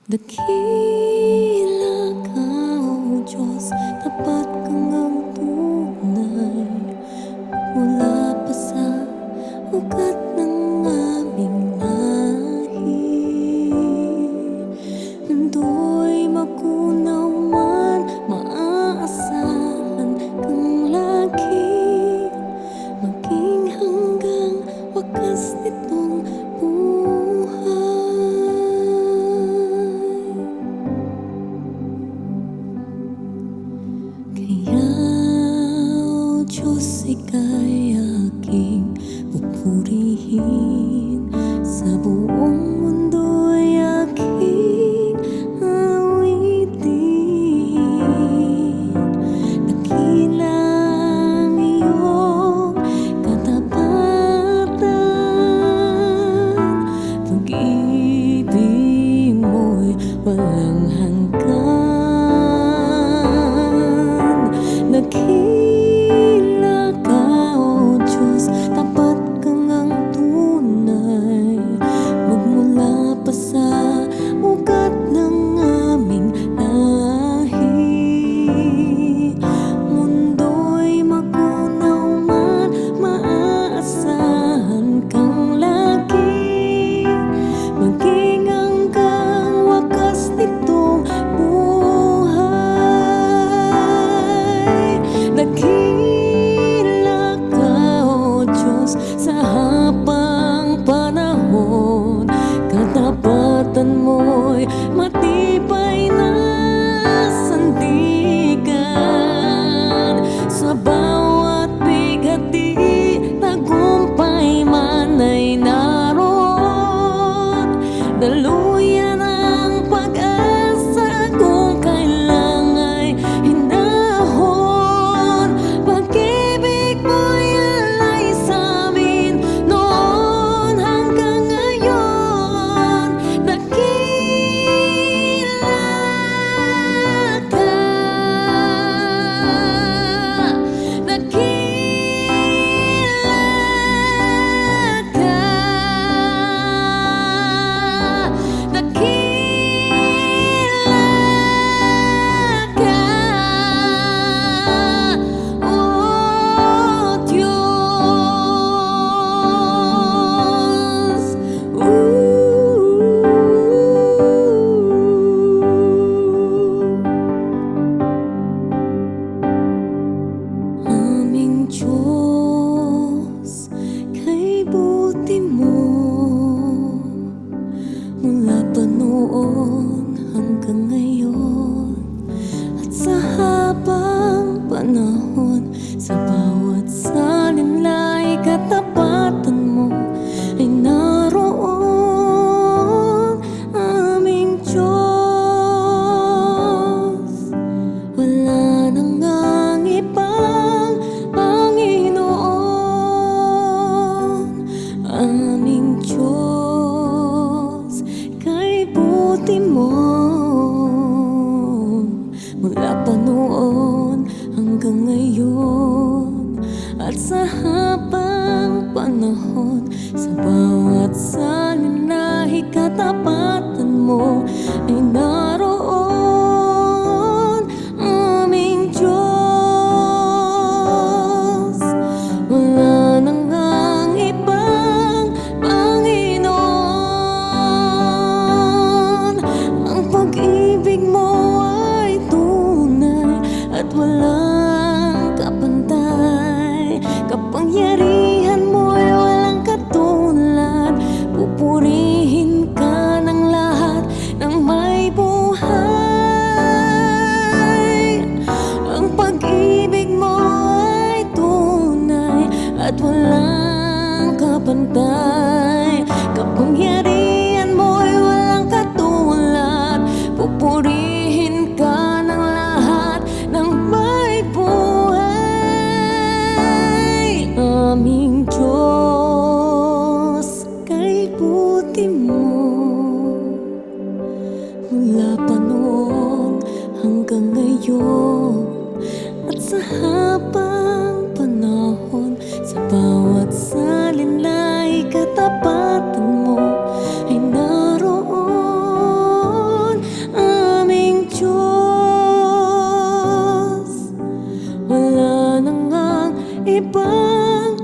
Dakila ka, O Diyos, tapat kang ang tunay. Mula pa sa ugat ng aming lahi, mundo'y magunaw man, maaasahan kang lagi, maging hanggang wakas nitong buhay. Kaya, O Diyos, ika'y aking pupurihin, sa buong mundo'y aking awitin. Dakila ang iyong katapatan, pag-ibig mo'y walang hanggan. Dakila ka, O Diyos, tapat kang ang tunay. Magmula pa sa ugat ng aming lahi, mundo'y magunaw man, maaasahan kang lagi, maging hanggang wakas nitong buhay. Dakila ka, O Diyos, sa habang panahon, katapatan mo'y matibay na sandigan. Sa bawat bigati, tagumpay man ay naroon. Daluyan ang pag-asa kung kailang ay hinahon. Pag-ibig mo'y alay sa'min noon hanggang ngayon. Dakila ka, dakila ka, dakila ka, O Diyos. Aming Diyos, kay buti mo, mula pa noon hanggang ngayon, at sa habang panahon, sa bawat salinlay, katapatan mo ay naroon. Aming Diyos, wala nang ang ibang Panginoon. Aming Diyos, kay buti mo, mula pa noon hanggang ngayon, at sa habang panahon, sa bawat salinlahi, katapatan mo ay naroon. Aming Diyos, wala nang ang ibang Panginoon. Ang pag-ibig mo ay tunay at walang kapantay. Kapangyarihan mo'y walang katulad. Pupurihin ka ng lahat ng may buhay. Ang pag-ibig mo ay tunay at walang kapantay. Kapangyarihan mo'y walang katulad. Pupurihin ka ng lahat ng may buhay. Aming Diyos, kay buti mo, mula pa noon hanggang ngayon, at sa habang panahon, sa bawat salinlay, katapatan mo ay naroon. lang